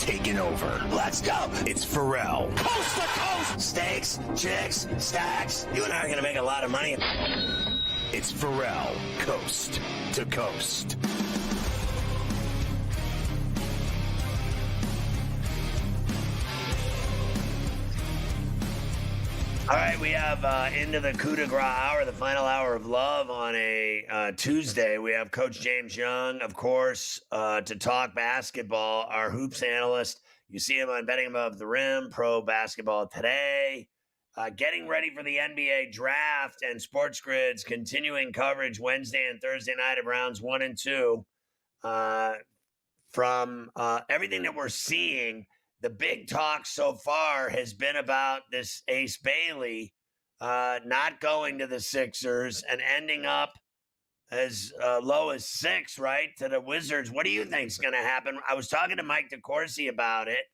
taking over. Let's go. It's Ferrall. Coast to coast. Steaks, chicks, stacks. You and I are going to make a lot of money. It's Ferrall, coast to coast. All right, we have into the coup de grace hour, the final hour of love on a Tuesday. We have Coach James Young, of course, to talk basketball, our hoops analyst. You see him on Betting Above the Rim, Pro Basketball Today. Getting ready for the NBA draft and SportsGrid's continuing coverage Wednesday and Thursday night of rounds 1 and 2. From everything that we're seeing, the big talk so far has been about this Ace Bailey not going to the Sixers and ending up as low as 6, right, to the Wizards. What do you think is going to happen? I was talking to Mike DeCourcy about it,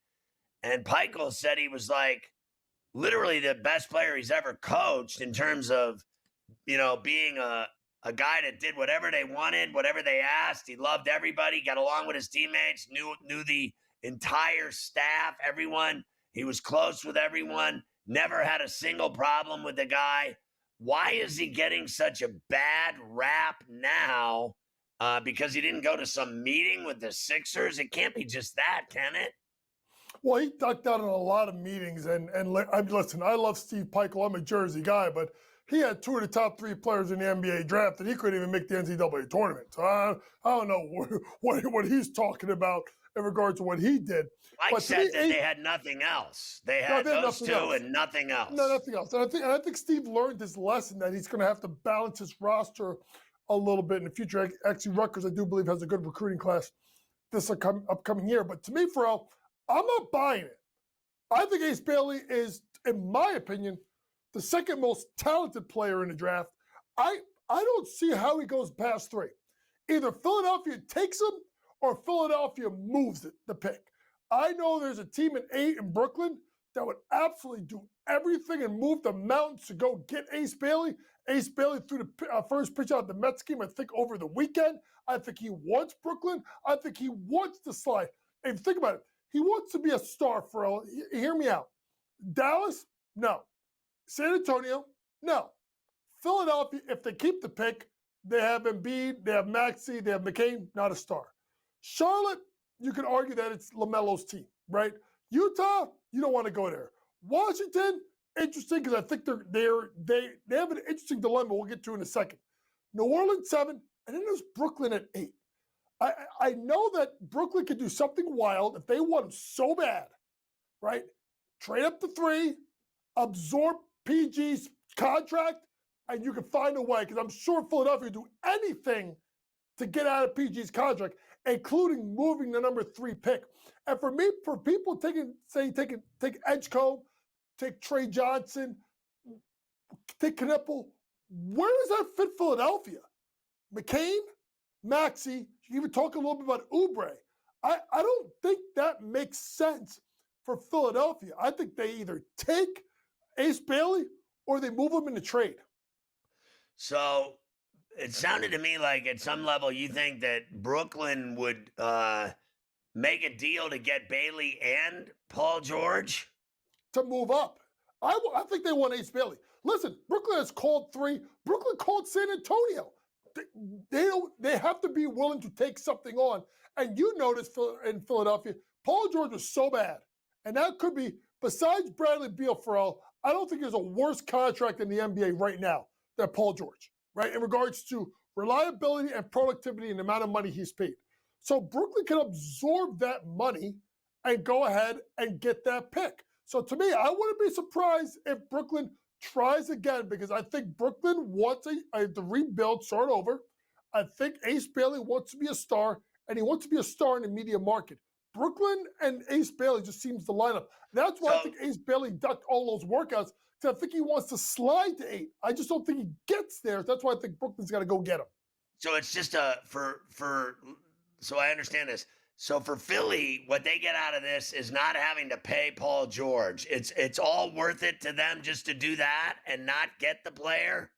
and Peichel said he was like literally the best player he's ever coached in terms of, you know, being a guy that did whatever they wanted, whatever they asked. He loved everybody, got along with his teammates, knew the entire staff, everyone. He was close with everyone, never had a single problem with the guy. Why is he getting such a bad rap now? Because he didn't go to some meeting with the Sixers? It can't be just that, can it? Well, he ducked out in a lot of meetings. And listen, I love Steve Peichel. I'm a Jersey guy, but he had 2 of the top 3 players in the NBA draft, and he couldn't even make the NCAA tournament. So I don't know what he's talking about in regards to what he did. Mike said that they had nothing else. They had those 2 and nothing else. No, nothing else. And I think Steve learned his lesson that he's going to have to balance his roster a little bit in the future. Actually, Rutgers, I do believe, has a good recruiting class this upcoming year. But to me, Ferrall, I'm not buying it. I think Ace Bailey is, in my opinion, the second most talented player in the draft. I don't see how he goes past 3. Either Philadelphia takes him or Philadelphia moves the pick. I know there's a team at 8 in Brooklyn that would absolutely do everything and move the mountains to go get Ace Bailey. Ace Bailey threw the first pitch out of the Mets game, I think, over the weekend. I think he wants Brooklyn. I think he wants to slide. And think about it. He wants to be a star, Ferrall. Hear me out. Dallas? No. San Antonio? No. Philadelphia, if they keep the pick, they have Embiid, they have Maxey, they have McCain, not a star. Charlotte, you could argue that it's LaMelo's team, right? Utah, you don't want to go there. Washington, interesting because I think they have an interesting dilemma we'll get to in a second. New Orleans 7, and then there's Brooklyn at 8. I know that Brooklyn could do something wild if they want him so bad, right? Trade up to 3, absorb PG's contract, and you can find a way because I'm sure Philadelphia would do anything to get out of PG's contract, including moving the number 3 pick. And for me, for people take Edgecombe, take Trey Johnson, take Knipple, where does that fit Philadelphia? McCain, Maxey, you even talk a little bit about Oubre. I don't think that makes sense for Philadelphia. I think they either take Ace Bailey or they move him in the trade. So it sounded to me like at some level you think that Brooklyn would make a deal to get Bailey and Paul George? To move up. I think they want Ace Bailey. Listen, Brooklyn has called 3. Brooklyn called San Antonio. They have to be willing to take something on. And you notice in Philadelphia, Paul George was so bad. And that could be, besides Bradley Beal, Ferrall, I don't think there's a worse contract in the NBA right now than Paul George, right? In regards to reliability and productivity and the amount of money he's paid. So Brooklyn can absorb that money and go ahead and get that pick. So to me, I wouldn't be surprised if Brooklyn tries again because I think Brooklyn wants to rebuild, start over. I think Ace Bailey wants to be a star, and he wants to be a star in the media market. Brooklyn and Ace Bailey just seems to line up. That's why I think Ace Bailey ducked all those workouts because I think he wants to slide to 8. I just don't think he gets there. That's why I think Brooklyn's got to go get him. So it's just so I understand this. So for Philly, what they get out of this is not having to pay Paul George. It's all worth it to them just to do that and not get the player.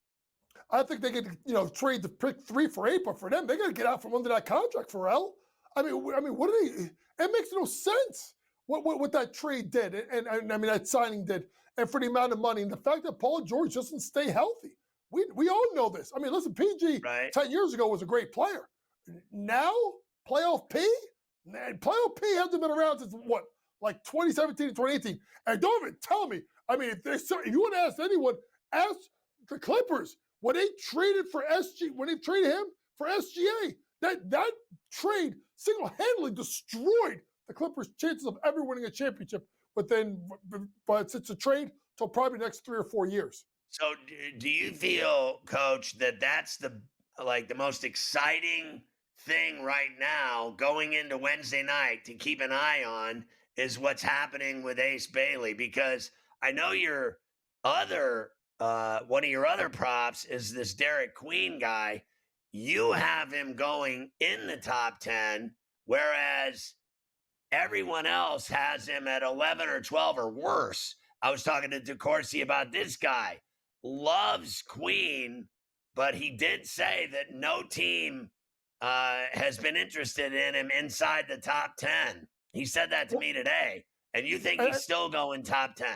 I think they could, trade the pick 3 for 8, but for them, they got to get out from under that contract, Ferrall. I mean, what do they? It makes no sense. what that trade did, and I mean that signing did, and for the amount of money, and the fact that Paul George doesn't stay healthy. We all know this. I mean, listen, PG Right. 10 years ago was a great player. Now, playoff P? Playoff P hasn't been around since what, like 2017 and 2018. And don't even tell me. I mean, if you want to ask anyone, ask the Clippers when they traded him for SGA. That trade single-handedly destroyed the Clippers' chances of ever winning a championship but it's a trade till probably the next 3 or 4 years. So do you feel, Coach, that that's the most exciting thing right now going into Wednesday night to keep an eye on is what's happening with Ace Bailey? Because I know your other one of your other props is this Derek Queen guy. You have him going in the top 10, whereas everyone else has him at 11 or 12 or worse. I was talking to DeCourcy about this guy. Loves Queen, but he did say that no team has been interested in him inside the top 10. He said that to me today. And you think he's still going top 10?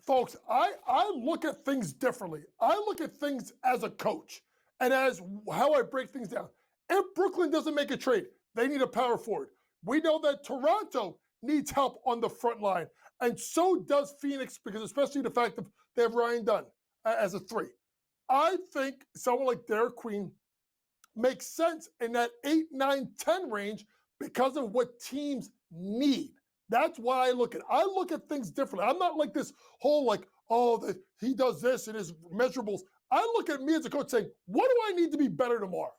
Folks, I look at things differently. I look at things as a coach and as how I break things down. If Brooklyn doesn't make a trade, they need a power forward. We know that Toronto needs help on the front line, and so does Phoenix, because especially the fact that they have Ryan Dunn as a 3. I think someone like Derek Queen makes sense in that 8, 9, 10 range because of what teams need. That's why I look at things differently. I'm not like this whole he does this and his measurables. I look at me as a coach saying, what do I need to be better tomorrow,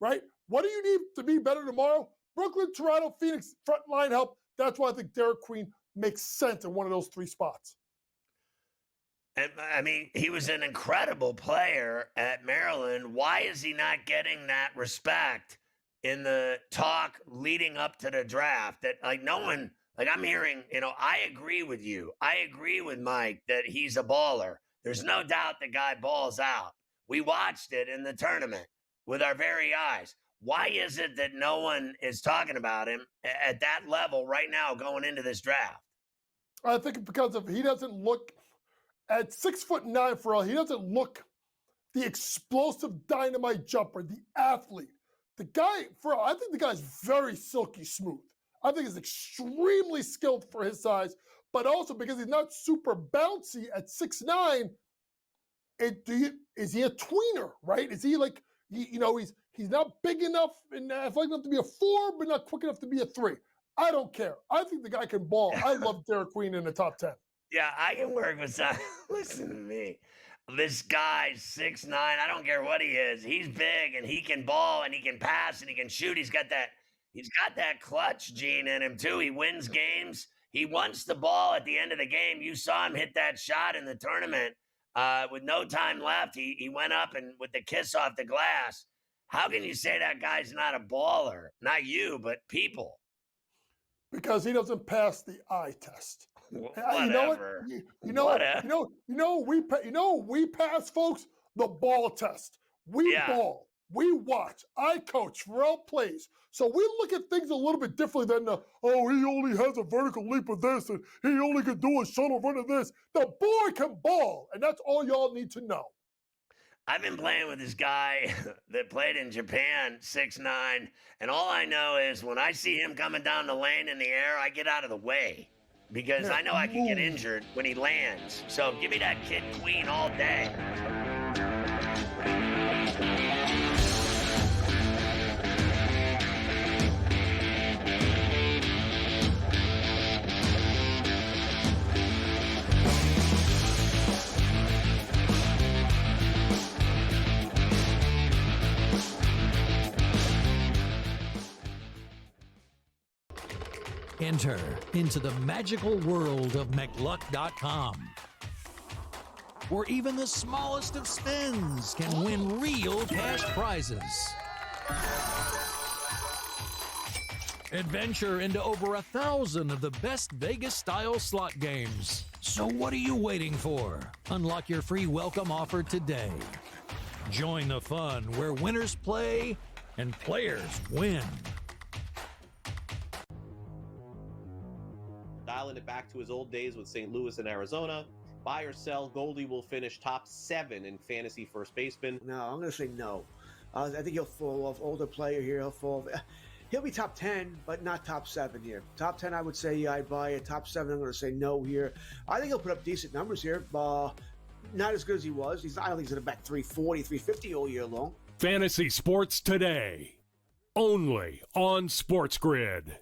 right? What do you need to be better tomorrow? Brooklyn, Toronto, Phoenix, front line help. That's why I think Derek Queen makes sense in one of those 3 spots. And I mean, he was an incredible player at Maryland. Why is he not getting that respect in the talk leading up to the draft? That no one, I'm hearing, I agree with you. I agree with Mike that he's a baller. There's no doubt the guy balls out. We watched it in the tournament with our very eyes. Why is it that no one is talking about him at that level right now going into this draft? I think because he doesn't look at 6'9" for all. He doesn't look the explosive dynamite jumper, the athlete. The guy, I think the guy's very silky smooth. I think he's extremely skilled for his size, but also because he's not super bouncy at 6'9". Is he a tweener, right? Is he he's not big enough and athletic enough to be a 4, but not quick enough to be a 3. I don't care. I think the guy can ball. I love Derek Queen in the top 10. Yeah, I can work with some. Listen to me. This guy's 6'9". I don't care what he is. He's big and he can ball and he can pass and he can shoot. He's got that clutch gene in him too. He wins games. He wants the ball at the end of the game. You saw him hit that shot in the tournament with no time left. He went up and with the kiss off the glass. How can you say that guy's not a baller? Not you, but people. Because he doesn't pass the eye test. Whatever. You know we pass, folks, the ball test. We ball. We watch. I coach. Ferrall plays. So we look at things a little bit differently than he only has a vertical leap of this and he only can do a shuttle run of this. The boy can ball, and that's all y'all need to know. I've been playing with this guy that played in Japan, 6'9", and all I know is when I see him coming down the lane in the air, I get out of the way because I know I can get injured when he lands. So give me that Kid Queen all day. Enter into the magical world of McLuck.com, where even the smallest of spins can win real cash prizes. Adventure into over 1,000 of the best Vegas-style slot games. So what are you waiting for? Unlock your free welcome offer today. Join the fun where winners play and players win. dialing it back to his old days with St. Louis and Arizona. Buy or sell, Goldie will finish top 7 in fantasy first baseman. No, I'm going to say no. I think he'll fall off. Older player here, he'll be top 10, but not top 7 here. Top 10, I would say, yeah, I'd buy it. Top 7, I'm going to say no here. I think he'll put up decent numbers here. Not as good as he was. I don't think he's going to bat 340, 350 all year long. Fantasy Sports Today, only on SportsGrid.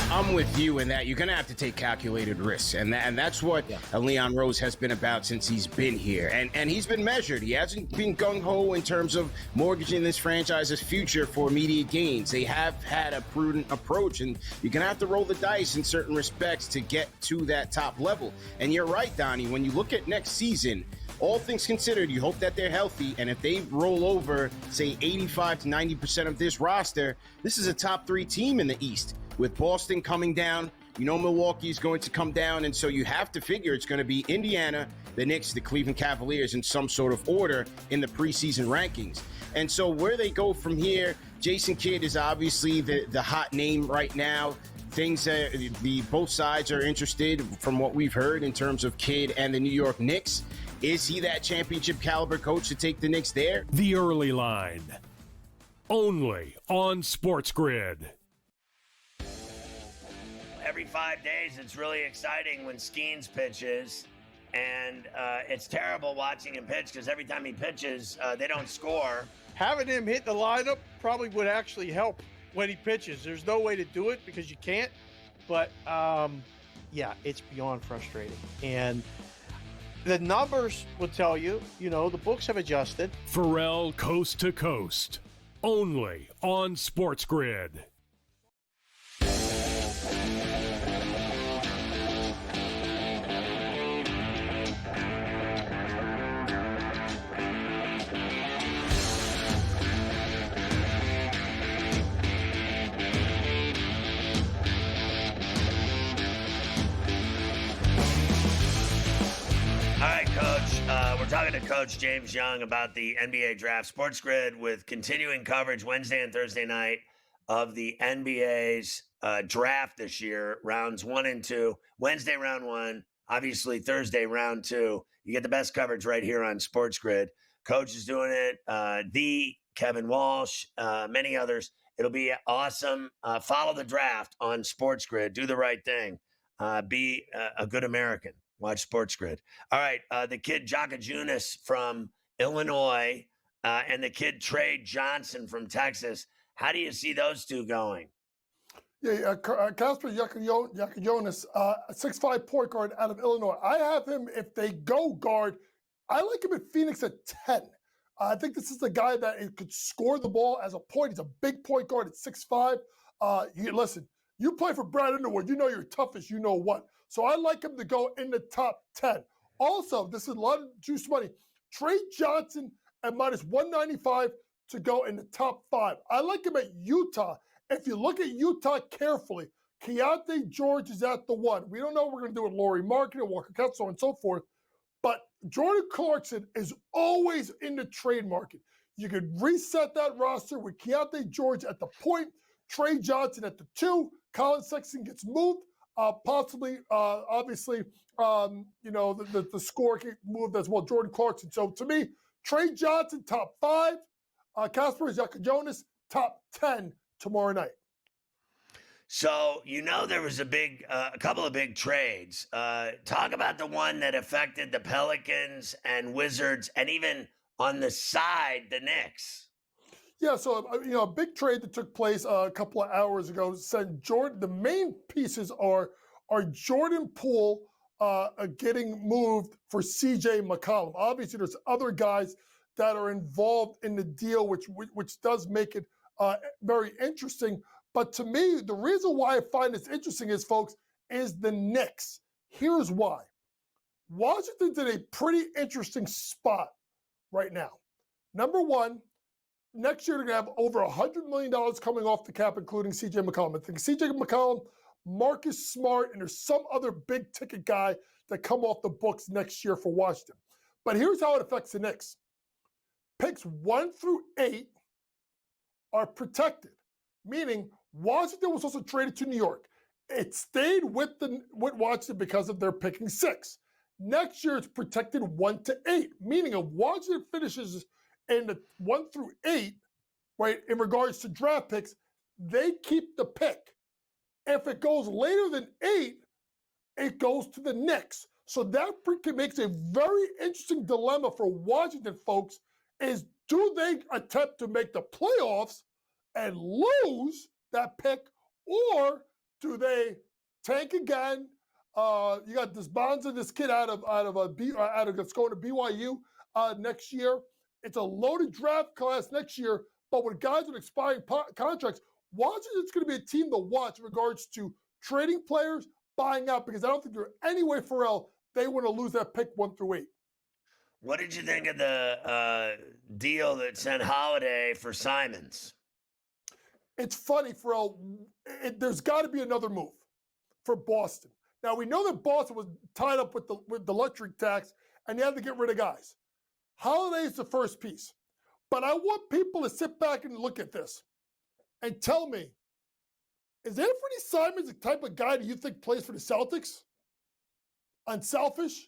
I'm with you in that you're going to have to take calculated risks. And that's what Leon Rose has been about since he's been here. And he's been measured. He hasn't been gung-ho in terms of mortgaging this franchise's future for immediate gains. They have had a prudent approach, and you're going to have to roll the dice in certain respects to get to that top level. And you're right, Donnie, when you look at next season, all things considered, you hope that they're healthy, and if they roll over, say, 85 to 90% of this roster, this is a top 3 team in the East. With Boston coming down, Milwaukee's going to come down, and so you have to figure it's going to be Indiana, the Knicks, the Cleveland Cavaliers in some sort of order in the preseason rankings. And so where they go from here, Jason Kidd is obviously the hot name right now. Both sides are interested from what we've heard in terms of Kidd and the New York Knicks. Is he that championship caliber coach to take the Knicks there? The Early Line, only on SportsGrid. Every 5 days, it's really exciting when Skeens pitches, and it's terrible watching him pitch because every time he pitches, they don't score. Having him hit the lineup probably would actually help when he pitches. There's no way to do it because you can't, but yeah, it's beyond frustrating. And the numbers will tell you, the books have adjusted. Ferrall Coast to Coast, only on SportsGrid. All right, Coach. We're talking to Coach James Young about the NBA draft. SportsGrid with continuing coverage Wednesday and Thursday night of the NBA's draft this year, rounds 1 and 2. Wednesday, round 1. Obviously, Thursday, round 2. You get the best coverage right here on SportsGrid. Coach is doing it. The Kevin Walsh, many others. It'll be awesome. Follow the draft on SportsGrid. Do the right thing. Be a good American. Watch SportsGrid. All right, the kid Jocka Junis from Illinois and the kid Trey Johnson from Texas. How do you see those two going? Yeah, Casper Jonas, 6'5" point guard out of Illinois. I have him, if they go guard, I like him at Phoenix at 10. I think this is the guy that could score the ball as a point. He's a big point guard at 6'5". Listen, you play for Brad Underwood, you're tough as you know what. So I like him to go in the top 10. Also, this is a lot of juice money. Trey Johnson at minus 195 to go in the top 5. I like him at Utah. If you look at Utah carefully, Keontae George is at the 1. We don't know what we're going to do with Lauri Markkanen, Walker Kessler, so on and so forth. But Jordan Clarkson is always in the trade market. You could reset that roster with Keontae George at the point, Trey Johnson at the 2, Colin Sexton gets moved. Possibly, obviously, the score get moved as well. Jordan Clarkson. So to me, Trey Johnson top 5, Casper Jonas top 10 tomorrow night. So there was a couple of big trades. Talk about the one that affected the Pelicans and Wizards, and even on the side, the Knicks. Yeah, so a big trade that took place a couple of hours ago said the main pieces are Jordan Poole getting moved for CJ McCollum. Obviously, there's other guys that are involved in the deal, which does make it very interesting. But to me, the reason why I find this interesting is the Knicks. Here's why. Washington's in a pretty interesting spot right now. Number one, next year, they're going to have over $100 million coming off the cap, including C.J. McCollum. I think C.J. McCollum, Marcus Smart, and there's some other big-ticket guy that come off the books next year for Washington. But here's how it affects the Knicks. Picks 1 through 8 are protected, meaning Washington was also traded to New York. it stayed with Washington because of their picking 6. Next year, it's protected 1 to 8, meaning if Washington finishes in the 1 through 8, right, in regards to draft picks, they keep the pick. If it goes later than 8, it goes to the Knicks. So that makes a very interesting dilemma for Washington folks is, do they attempt to make the playoffs and lose that pick, or do they tank again? You got this Bonza, this kid out of that's going to BYU next year. It's a loaded draft class next year, but with guys with expiring contracts, Washington's going to be a team to watch in regards to trading players, buying out, because I don't think there's any way, Ferrall, they want to lose that pick 1 through 8. What did you think of the deal that sent Holiday for Simons? It's funny, Ferrall. There's got to be another move for Boston. Now, we know that Boston was tied up with the luxury tax, and they had to get rid of guys. Holiday is the first piece. But I want people to sit back and look at this and tell me, is Anthony Simons the type of guy that you think plays for the Celtics? Unselfish?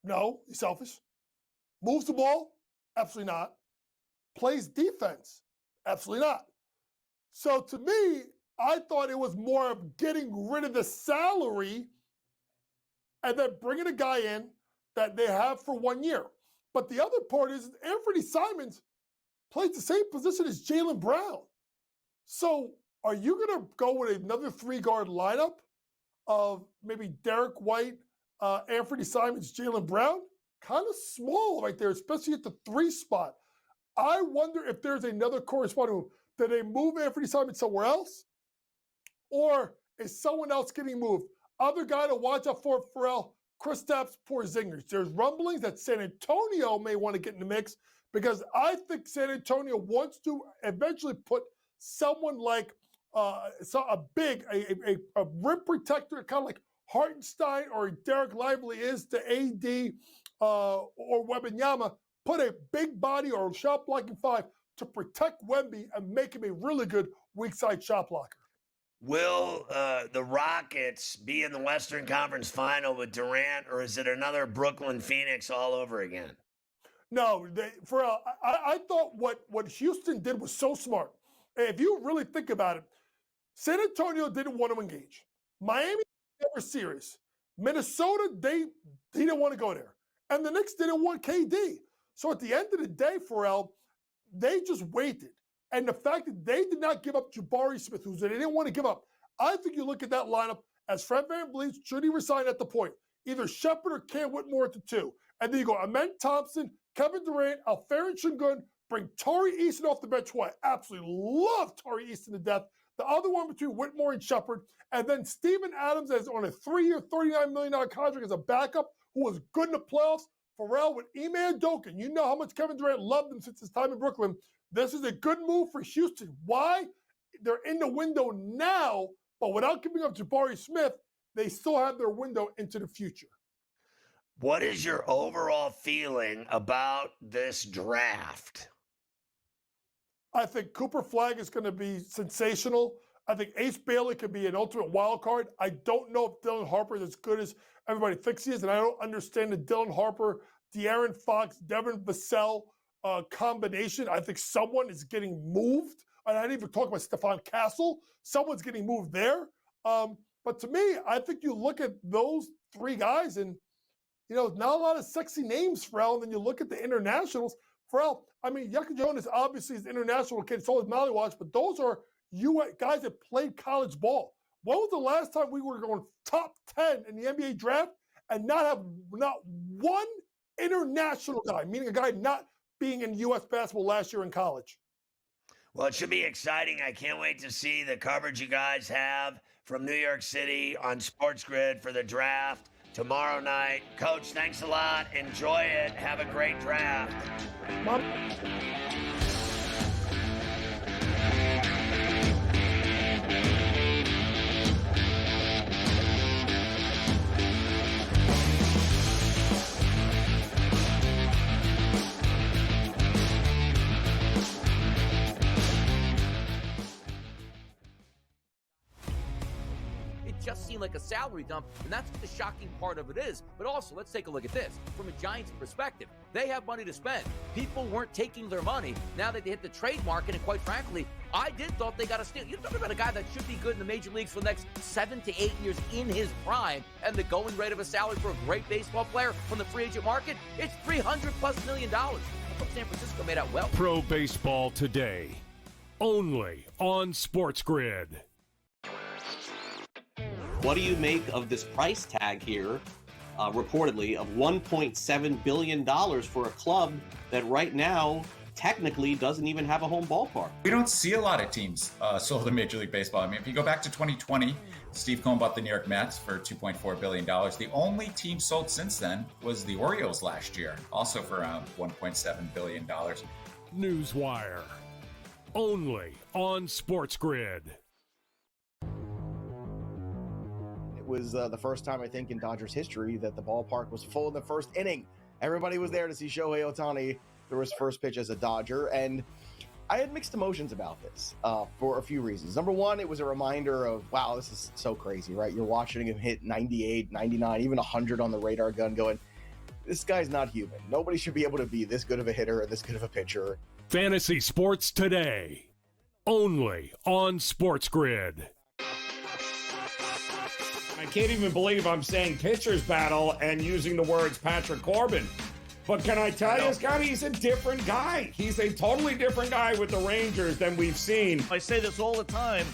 No, he's selfish. Moves the ball? Absolutely not. Plays defense? Absolutely not. So to me, I thought it was more of getting rid of the salary and then bringing a guy in that they have for 1 year. But the other part is Anthony Simons plays the same position as Jaylen Brown. So are you going to go with another 3-guard lineup of maybe Derek White, Anthony Simons, Jaylen Brown? Kind of small right there, especially at the 3 spot. I wonder if there's another corresponding move. Did they move Anthony Simons somewhere else? Or is someone else getting moved? Other guy to watch out for, Ferrall, Kristaps Porzingis. There's rumblings that San Antonio may want to get in the mix, because I think San Antonio wants to eventually put someone like a rim protector, kind of like Hartenstein or Derek Lively is to AD or Wembanyama, put a big body or shot blocking 5 to protect Wemby and make him a really good weak side shot blocker. Will the Rockets be in the Western Conference Final with Durant, or is it another Brooklyn Phoenix all over again? No, Ferrall, I thought what Houston did was so smart. If you really think about it, San Antonio didn't want to engage. Miami, they were serious. Minnesota, he didn't want to go there. And the Knicks didn't want KD. So at the end of the day, Ferrall, they just waited. And the fact that they did not give up Jabari Smith, who they didn't want to give up, I think you look at that lineup as Fred VanVleet, should he resign at the point? Either Shepard or Cam Whitmore at the 2. And then you go Amen Thompson, Kevin Durant, Alperen Şengün, bring Tari Eason off the bench, who I absolutely love Tari Eason to death. The other one between Whitmore and Shepard. And then Steven Adams as on a 3-year, $39 million contract as a backup, who was good in the playoffs. Ferrall with Ime Udoka. You know how much Kevin Durant loved him since his time in Brooklyn. This is a good move for Houston. Why? They're in the window now, but without giving up Jabari Smith, they still have their window into the future. What is your overall feeling about this draft? I think Cooper Flagg is going to be sensational. I think Ace Bailey could be an ultimate wild card. I don't know if Dylan Harper is as good as everybody thinks he is, and I don't understand the Dylan Harper, De'Aaron Fox, Devin Vassell combination. I think someone is getting moved. And I didn't even talk about Stephon Castle. Someone's getting moved there. But to me, I think you look at those 3 guys and, not a lot of sexy names, Ferrall. And then you look at the internationals. Ferrall, I mean, Yucca Jonas obviously is international kid. So is Mallywatch. But those are guys that played college ball. When was the last time we were going top 10 in the NBA draft and not one international guy, meaning a guy not being in U.S. basketball last year in college? Well, it should be exciting. I can't wait to see the coverage you guys have from New York City on SportsGrid for the draft tomorrow night. Coach, thanks a lot. Enjoy it. Have a great draft. Mom. just seem like a salary dump, and that's what the shocking part of it is. But also, let's take a look at this. From a Giants perspective, they have money to spend. People weren't taking their money. Now that they hit the trade market, and quite frankly, I thought they got a steal. You're talking about a guy that should be good in the major leagues for the next 7 to 8 years in his prime, and the going rate of a salary for a great baseball player from the free agent market, it's $300+ million. I thought San Francisco made out well. Pro Baseball Today, only on SportsGrid. What do you make of this price tag here, reportedly, of $1.7 billion for a club that right now technically doesn't even have a home ballpark? We don't see a lot of teams sold in Major League Baseball. I mean, if you go back to 2020, Steve Cohen bought the New York Mets for $2.4 billion. The only team sold since then was the Orioles last year, also for around $1.7 billion. Newswire, only on SportsGrid. It was the first time, I think, in Dodgers history that the ballpark was full in the first inning. Everybody was there to see Shohei Ohtani throw his first pitch as a Dodger, and I had mixed emotions about this for a few reasons. Number one, it was a reminder of, wow, this is so crazy, right? You're watching him hit 98, 99, even 100 on the radar gun going, this guy's not human. Nobody should be able to be this good of a hitter and this good of a pitcher. Fantasy Sports Today, only on SportsGrid. I can't even believe I'm saying pitcher's battle and using the words Patrick Corbin. But can I tell you, Scott, he's a different guy. He's a totally different guy with the Rangers than we've seen. I say this all the time.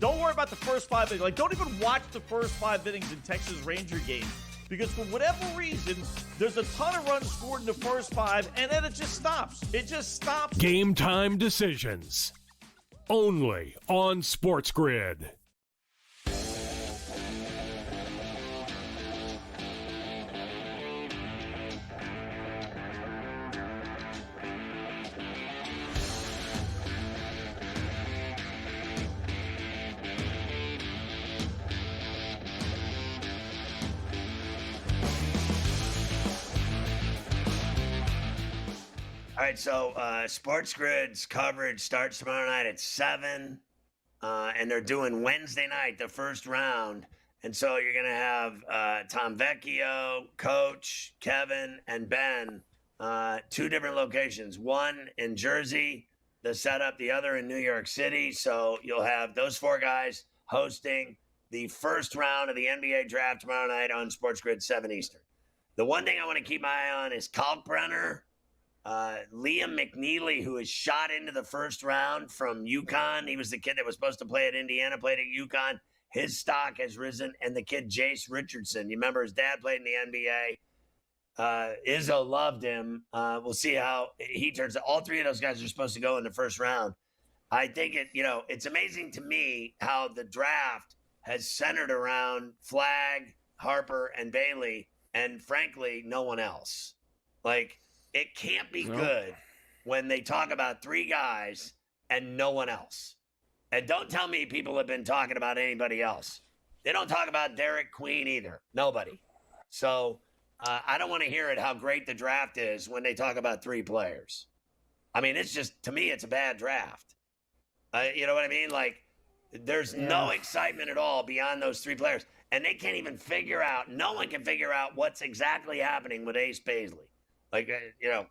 Don't worry about the first 5 innings. Don't even watch the first 5 innings in Texas Ranger games. Because for whatever reason, there's a ton of runs scored in the first 5, and then it just stops. It just stops. Game time decisions, only on SportsGrid. All right, so SportsGrid's coverage starts tomorrow night at 7, and they're doing Wednesday night, the first round. And so you're going to have Tom Vecchio, Coach, Kevin, and Ben, 2 different locations, one in Jersey, the setup, the other in New York City. So you'll have those 4 guys hosting the first round of the NBA draft tomorrow night on SportsGrid, 7 Eastern. The one thing I want to keep my eye on is Kalkbrenner. Liam McNeely, who is shot into the first round from UConn. He was the kid that was supposed to play at Indiana, played at UConn. His stock has risen. And the kid, Jace Richardson, you remember his dad played in the NBA. Izzo loved him. We'll see how he turns out. All 3 of those guys are supposed to go in the first round. I think it's amazing to me how the draft has centered around Flagg, Harper, and Bailey, and frankly, no one else. Like, it can't be good when they talk about 3 guys and no one else. And don't tell me people have been talking about anybody else. They don't talk about Derek Queen either. Nobody. So I don't want to hear it how great the draft is when they talk about 3 players. I mean, it's just, to me, it's a bad draft. You know what I mean? Like, there's no excitement at all beyond those 3 players. And they can't even figure out, no one can figure out what's exactly happening with Ace Baisley. Like,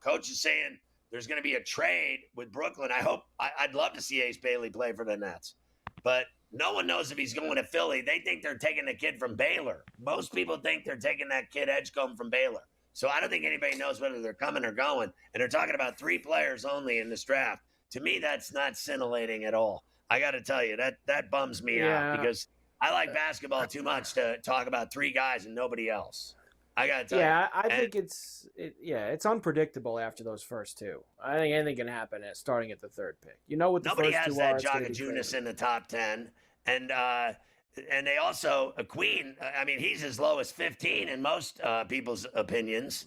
Coach is saying there's going to be a trade with Brooklyn. I'd love to see Ace Bailey play for the Nets. But no one knows if he's going to Philly. They think they're taking the kid from Baylor. Most people think they're taking that kid Edgecombe from Baylor. So I don't think anybody knows whether they're coming or going. And they're talking about 3 players only in this draft. To me, that's not scintillating at all. I got to tell you, that bums me out because I like basketball too much to talk about 3 guys and nobody else. I got to tell you. Yeah, I think it's unpredictable after those first 2. I think anything can happen starting at the 3rd pick. You know what the nobody first 2 has are. that Jagajunas in the top 10. And they also, Queen, I mean, he's as low as 15 in most people's opinions,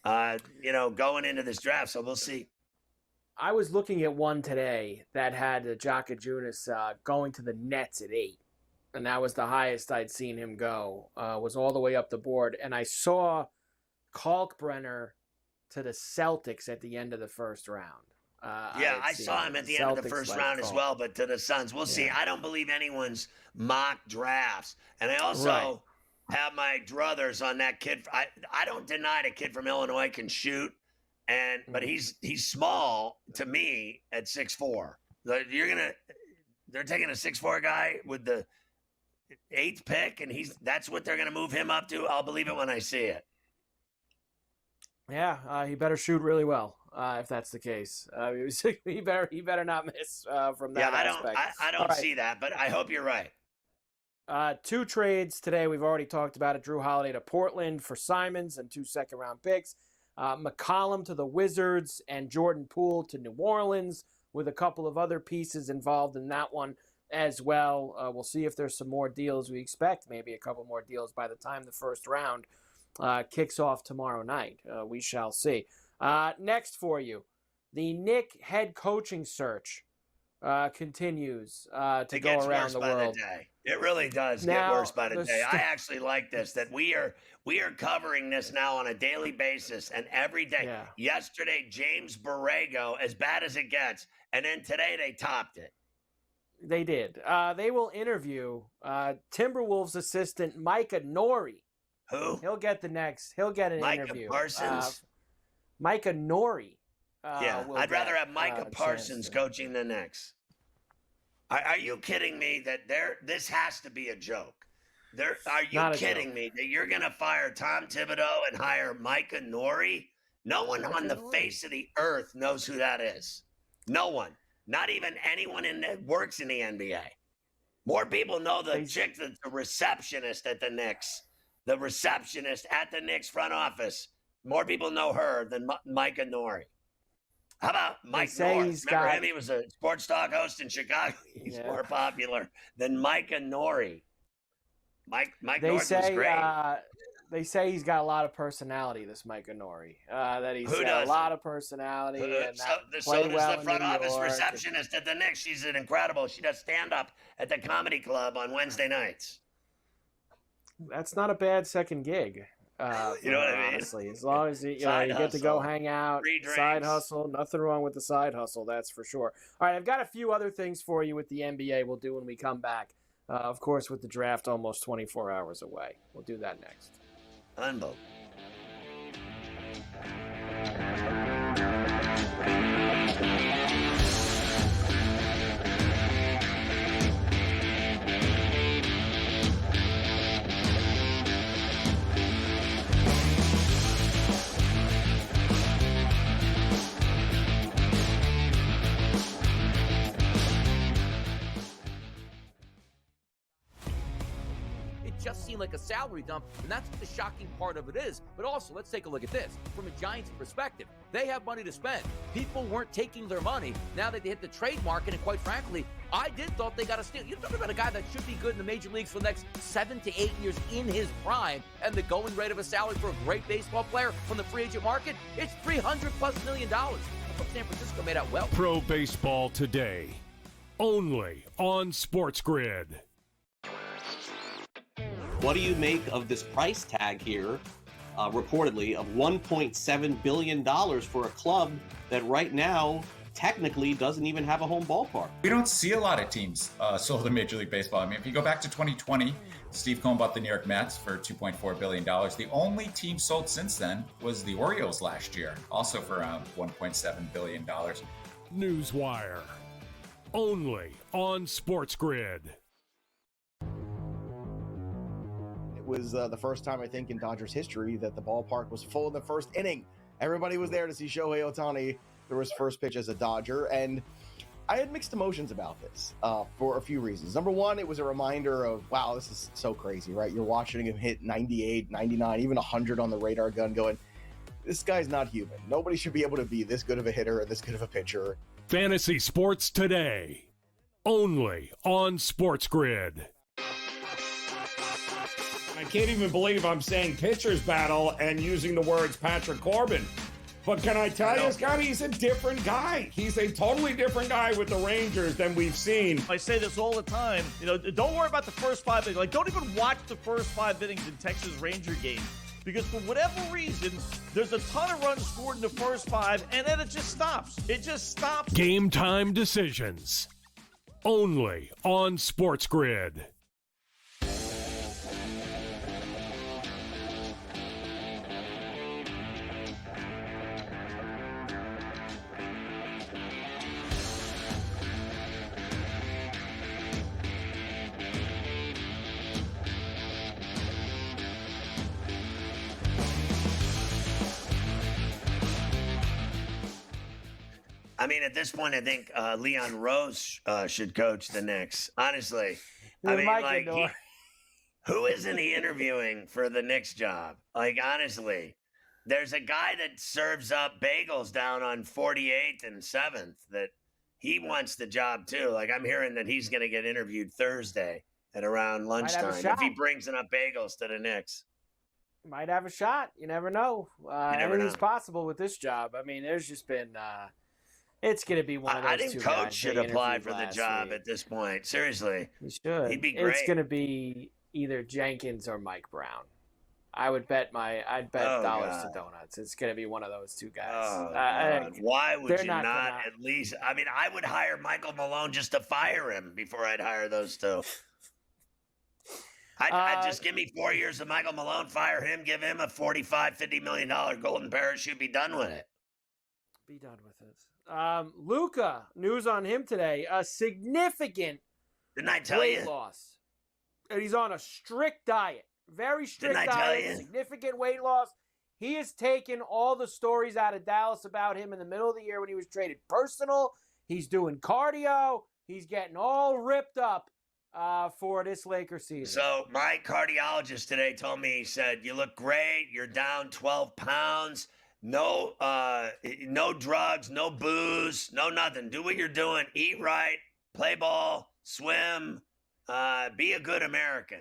going into this draft. So we'll see. I was looking at one today that had Jagajunas going to the Nets at 8. And that was the highest I'd seen him go, was all the way up the board. And I saw Kalkbrenner to the Celtics at the end of the first round. I saw him at the end of the first round as well, but to the Suns. We'll see. I don't believe anyone's mock drafts. And I also have my druthers on that kid. I don't deny the kid from Illinois can shoot, but he's small to me at 6'4". They're taking a 6'4" guy with the 8th pick, and that's what they're gonna move him up to. I'll believe it when I see it. Yeah, he better shoot really well if that's the case. He better not miss from that aspect. I don't see that, but I hope you're right. 2 trades today. We've already talked about it. Drew Holiday to Portland for Simons and 2 second-round picks. McCollum to the Wizards and Jordan Poole to New Orleans with a couple of other pieces involved in that one as well. We'll see if there's some more deals. We expect maybe a couple more deals by the time the first round kicks off tomorrow night. We shall see. Next for you, the Knick head coaching search continues to go around the world. It really does get worse by the day. I actually like this, that we are covering this now on a daily basis and every day. Yeah. Yesterday, James Borrego, as bad as it gets, and then today they topped it. They did. They will interview Timberwolves assistant Micah Nori. Who? He'll get an interview. Micah Parsons? Micah Nori. I'd rather have Micah Parsons coaching the Knicks. Are you kidding me that this has to be a joke? Are you kidding me that you're going to fire Tom Thibodeau and hire Micah Nori? No one on the face of the earth knows who that is. No one. Not even anyone that works in the NBA. More people know the chick that's the receptionist at the Knicks. The receptionist at the Knicks front office. More people know her than Micah Nori. How about Mike North? Remember him? He was a sports talk host in Chicago. He's more popular than Micah Nori. Mike North was great. They say he's got a lot of personality, this Micah Nori. That he's got a lot of personality. So does the front office receptionist at the Knicks. She's incredible. She does stand-up at the Comedy Club on Wednesday nights. That's not a bad second gig. You know what I mean? Honestly, as long as you get to go hang out, side hustle, nothing wrong with the side hustle, that's for sure. All right, I've got a few other things for you with the NBA we'll do when we come back. Of course, with the draft almost 24 hours away. We'll do that next. Unbelievable. Just seemed like a salary dump, and that's what the shocking part of it is. But also, let's take a look at this. From a Giants perspective, they have money to spend. People weren't taking their money. Now that they hit the trade market, and quite frankly, I thought they got a steal. You're talking about a guy that should be good in the major leagues for the next 7 to 8 years in his prime, and the going rate of a salary for a great baseball player from the free agent market, it's $300+ million. I thought San Francisco made out well. Pro Baseball Today, only on SportsGrid. What do you make of this price tag here, reportedly, of $1.7 billion for a club that right now technically doesn't even have a home ballpark? We don't see a lot of teams sold in Major League Baseball. I mean, if you go back to 2020, Steve Cohen bought the New York Mets for $2.4 billion. The only team sold since then was the Orioles last year, also for around $1.7 billion. Newswire, only on SportsGrid. Was the first time, I think, in Dodgers history that the ballpark was full in the first inning. Everybody was there to see Shohei Ohtani throw his first pitch as a Dodger, and I had mixed emotions about this for a few reasons. Number one, it was a reminder of, wow, this is so crazy, right? You're watching him hit 98, 99, even 100 on the radar gun going, this guy's not human. Nobody should be able to be this good of a hitter and this good of a pitcher. Fantasy Sports Today, only on SportsGrid. I can't even believe I'm saying pitcher's battle and using the words Patrick Corbin. But can I tell you, Scott, he's a different guy. He's a totally different guy with the Rangers than we've seen. I say this all the time. Don't worry about the first 5 innings. Don't even watch the first 5 innings in Texas Ranger games because for whatever reason, there's a ton of runs scored in the first 5, and then it just stops. It just stops. Game time decisions. Only on SportsGrid. I mean, at this point, I think Leon Rose should coach the Knicks. Honestly, I mean, like, who isn't he interviewing for the Knicks job? Like, honestly, there's a guy that serves up bagels down on 48th and 7th that he wants the job too. Like, I'm hearing that he's going to get interviewed Thursday at around lunchtime if he brings enough bagels to the Knicks. Might have a shot. You never know. Anything's possible with this job. I mean, there's just been. It's going to be one of those. I think two Coach guys should apply for the job at this point. Seriously, he should. He'd be great. It's going to be either Jenkins or Mike Brown. I'd bet dollars to donuts. It's going to be one of those two guys. Oh, God. Why would you not at least? I mean, I would hire Michael Malone just to fire him before I'd hire those two. I'd just give me 4 years of Michael Malone, fire him, give him a $45-50 million golden parachute, be done with it. Be done with it. Luka, news on him today. A significant weight loss. And he's on a strict diet. Very strict diet. Significant weight loss. He has taken all the stories out of Dallas about him in the middle of the year when he was traded personal. He's doing cardio. He's getting all ripped up for this Lakers season. So my cardiologist today told me, he said, you look great. You're down 12 pounds. No drugs, no booze, no nothing. Do what you're doing. Eat right, play ball, swim, be a good American.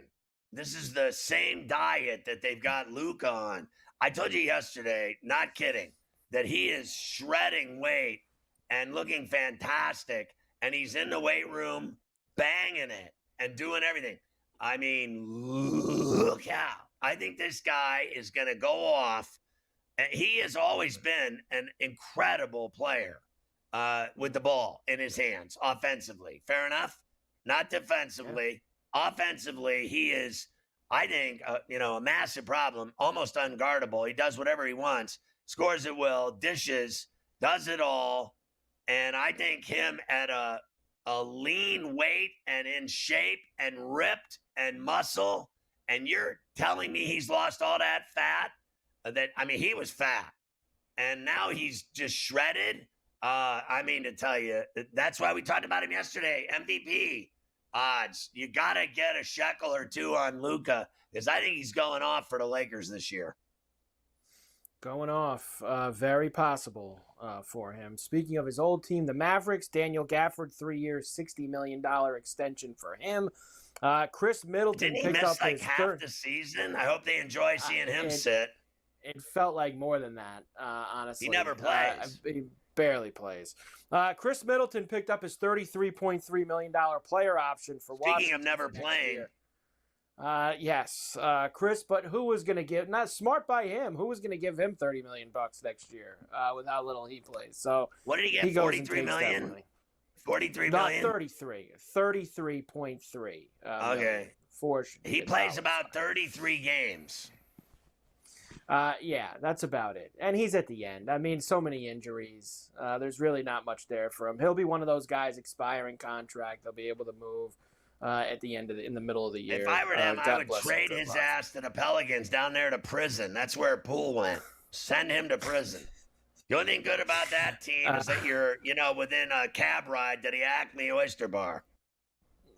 This is the same diet that they've got Luka on. I told you yesterday, not kidding, that he is shredding weight and looking fantastic, and he's in the weight room banging it and doing everything. I mean, look out. I think this guy is going to go off. He has always been an incredible player with the ball in his hands offensively. Fair enough? Not defensively. Yeah. Offensively, he is, I think, a massive problem, almost unguardable. He does whatever he wants, scores at will, dishes, does it all. And I think him at a lean weight and in shape and ripped and muscle, and you're telling me he's lost all that fat? He was fat, and now he's just shredded. To tell you, that's why we talked about him yesterday. MVP odds. You got to get a shekel or two on Luka, because I think he's going off for the Lakers this year. Going off. Very possible for him. Speaking of his old team, the Mavericks, Daniel Gafford, 3 years, $60 million extension for him. Chris Middleton Didn't he picked miss up his half the season? I hope they enjoy seeing him sit. It felt like more than that, honestly. He never plays. He barely plays. Chris Middleton picked up his $33.3 million player option for Washington. Speaking of never playing. Yes. Chris, but who was going to give, not smart by him, who was going to give him $30 million next year with how little he plays? So what did he get, 43 million? 43 million? Not 33. 33.3. Okay. He plays about 33 games. Yeah, that's about it. And he's at the end. I mean, so many injuries. There's really not much there for him. He'll be one of those guys expiring contract. They'll be able to move at the end of in the middle of the year. If I were him, I would trade his ass to the Pelicans down there to prison. That's where Poole went. Send him to prison. The only thing good about that team is that you're, within a cab ride to the Acme Oyster Bar.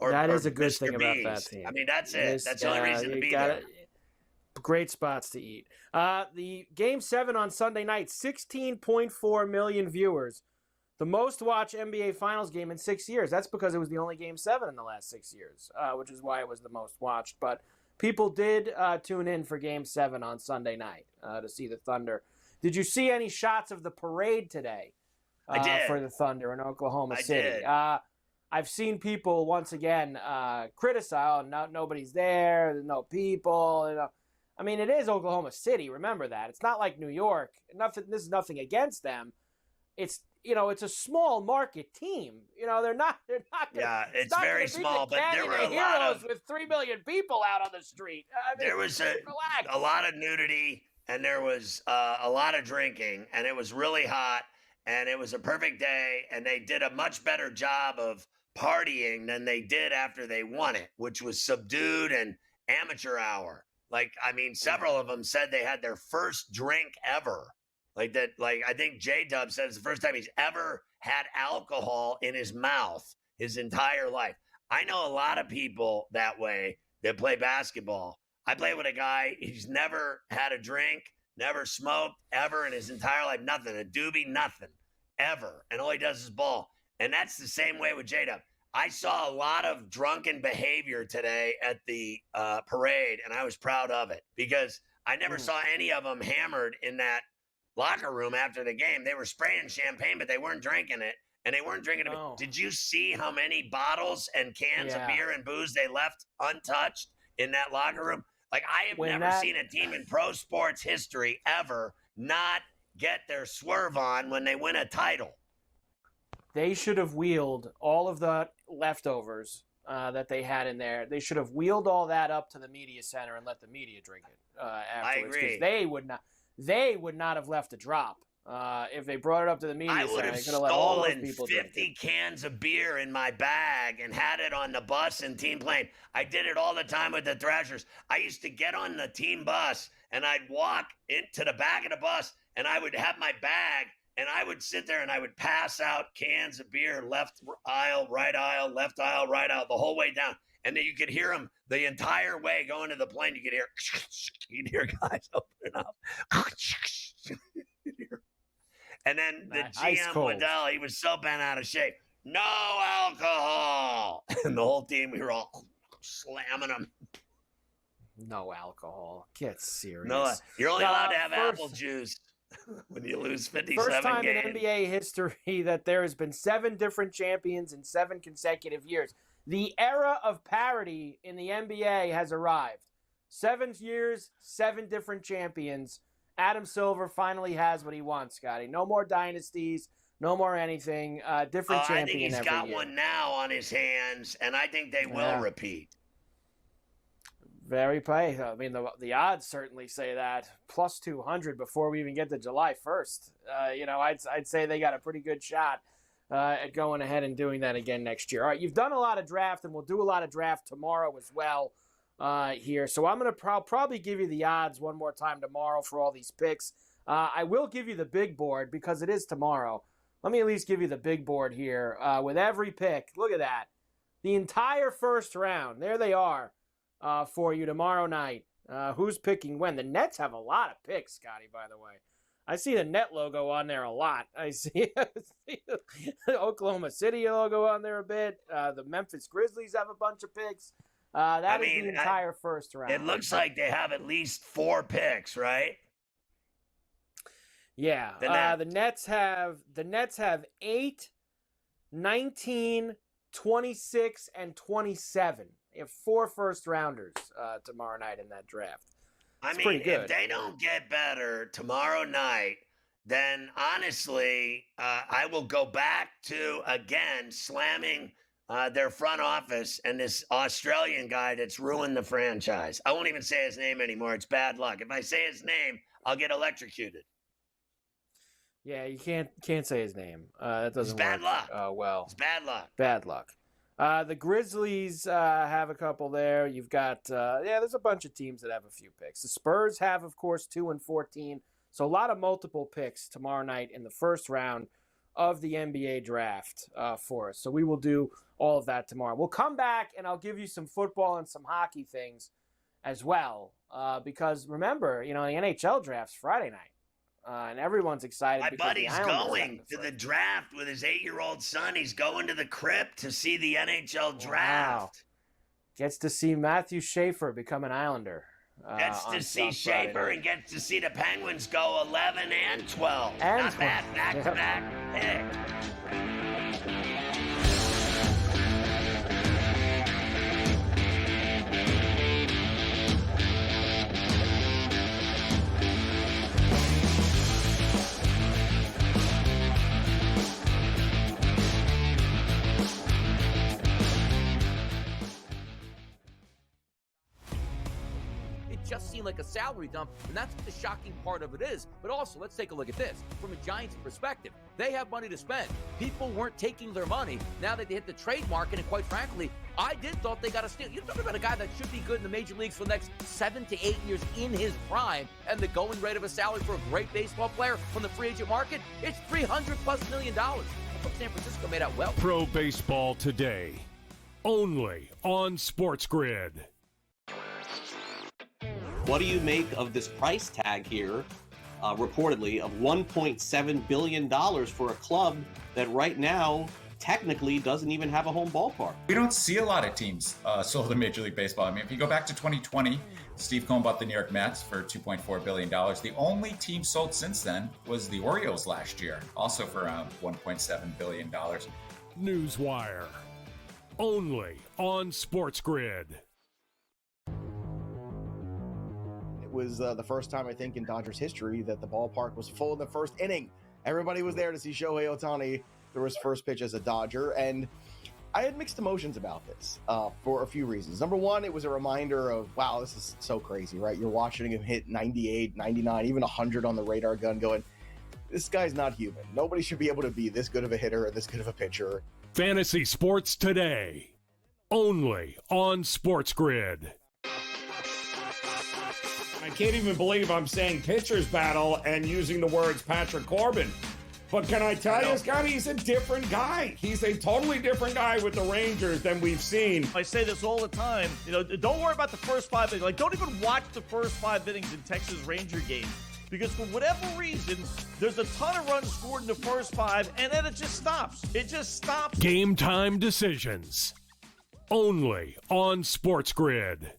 That is a good Mr. thing about B's. that team. I mean, that's it. That's the only reason to be there. Great spots to eat. The Game 7 on Sunday night, 16.4 million viewers. The most watched NBA Finals game in 6 years. That's because it was the only Game 7 in the last 6 years, which is why it was the most watched. But people did tune in for Game 7 on Sunday night to see the Thunder. Did you see any shots of the parade today I did. For the Thunder in Oklahoma City? Did. I've seen people, once again, criticize, nobody's there, there's no people. I mean, it is Oklahoma City. Remember that. It's not like New York. This is nothing against them. It's it's a small market team. They're not. Yeah, it's very small. But there were a lot of with 3 million people out on the street. I mean, there was a lot of nudity, and there was a lot of drinking, and it was really hot, and it was a perfect day, and they did a much better job of partying than they did after they won it, which was subdued and amateur hour. Several of them said they had their first drink ever. I think J-Dub said it's the first time he's ever had alcohol in his mouth his entire life. I know a lot of people that way that play basketball. I play with a guy, he's never had a drink, never smoked ever in his entire life, nothing, a doobie, nothing, ever. And all he does is ball. And that's the same way with J-Dub. I saw a lot of drunken behavior today at the parade, and I was proud of it because I never saw any of them hammered in that locker room after the game. They were spraying champagne, but they weren't drinking it, and they weren't drinking it. No. Did you see how many bottles and cans of beer and booze they left untouched in that locker room? I have never seen a team in pro sports history ever not get their swerve on when they win a title. They should have wheeled all of the leftovers that they had in there. They should have wheeled all that up to the media center and let the media drink it afterwards. I agree. They would not have left a drop if they brought it up to the media center. I would have stolen 50 cans of beer in my bag and had it on the bus and team plane. I did it all the time with the Thrashers. I used to get on the team bus and I'd walk into the back of the bus and I would have my bag and I would sit there and I would pass out cans of beer, left aisle, right aisle, left aisle, right aisle, the whole way down. And then you could hear them the entire way going to the plane. You'd hear guys opening up. And then the GM, Waddell, he was so bent out of shape. No alcohol. And the whole team, we were all slamming them. No alcohol. Get serious. No, you're only allowed to have apple juice when you lose 57 games. First time in NBA history that there has been 7 different champions in 7 consecutive years. The era of parity in the NBA has arrived. 7 years, 7 different champions. Adam Silver finally has what he wants, Scotty. No more dynasties, no more anything. Different champion every year. I think he's got one now on his hands, and I think they will repeat. Very play. I mean, the odds certainly say that. Plus 200 before we even get to July 1st. I'd say they got a pretty good shot at going ahead and doing that again next year. All right, you've done a lot of draft, and we'll do a lot of draft tomorrow as well here. So I'm going to probably give you the odds one more time tomorrow for all these picks. I will give you the big board because it is tomorrow. Let me at least give you the big board here with every pick. Look at that. The entire first round. There they are for you tomorrow night. Who's picking when? The Nets have a lot of picks, Scotty, by the way. I see the net logo on there a lot. I see the Oklahoma City logo on there a bit. The Memphis Grizzlies have a bunch of picks. That is the entire first round. It looks like they have at least 4 picks, right? Yeah. The Nets have 8, 19, 26, and 27. They have 4 first rounders tomorrow night in that draft. If they don't get better tomorrow night, then honestly, I will go back to, again, slamming their front office and this Australian guy that's ruined the franchise. I won't even say his name anymore. It's bad luck. If I say his name, I'll get electrocuted. Yeah, you can't say his name. That doesn't work. It's bad luck. Well, it's bad luck. Bad luck. The Grizzlies have a couple there. You've got, there's a bunch of teams that have a few picks. The Spurs have, of course, 2 and 14. So a lot of multiple picks tomorrow night in the first round of the NBA draft for us. So we will do all of that tomorrow. We'll come back and I'll give you some football and some hockey things as well. Because remember, the NHL draft's Friday night. And everyone's excited. My buddy's going to the draft with his 8-year-old son. He's going to the crypt to see the NHL draft. Wow. Gets to see Matthew Schaefer become an Islander. Gets to see Schaefer and gets to see the Penguins go 11 and 12. Not bad back-to-back pick. just seem like a salary dump, and that's what the shocking part of it is. But also, let's take a look at this. From a Giants perspective, they have money to spend. People weren't taking their money. Now that they hit the trade market, and quite frankly, I thought they got a steal. You're talking about a guy that should be good in the major leagues for the next 7 to 8 years in his prime, and the going rate of a salary for a great baseball player from the free agent market, it's $300+ million. I thought San Francisco made out well. Pro Baseball Today, only on SportsGrid. What do you make of this price tag here, reportedly, of $1.7 billion for a club that right now technically doesn't even have a home ballpark? We don't see a lot of teams sold in Major League Baseball. I mean, if you go back to 2020, Steve Cohen bought the New York Mets for $2.4 billion. The only team sold since then was the Orioles last year, also for around $1.7 billion. Newswire, only on SportsGrid. It was the first time, I think, in Dodgers history that the ballpark was full in the first inning. Everybody was there to see Shohei Ohtani throw his first pitch as a Dodger, and I had mixed emotions about this for a few reasons. Number one, it was a reminder of, wow, this is so crazy, right? You're watching him hit 98, 99, even 100 on the radar gun going, this guy's not human. Nobody should be able to be this good of a hitter or this good of a pitcher. Fantasy Sports Today, only on SportsGrid. I can't even believe I'm saying pitcher's battle and using the words Patrick Corbin. But can I tell you, Scott, he's a different guy. He's a totally different guy with the Rangers than we've seen. I say this all the time. Don't worry about the first 5 innings. Don't even watch the first 5 innings in Texas Ranger games. Because for whatever reason, there's a ton of runs scored in the first 5, and then it just stops. It just stops. Game time decisions, only on SportsGrid.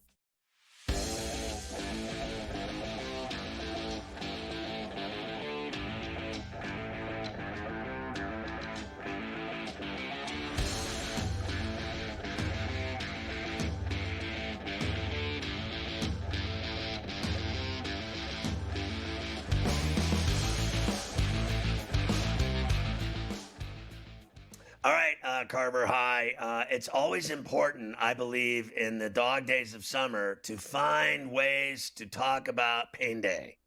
All right, Carver High. It's always important, I believe, in the dog days of summer to find ways to talk about pain day.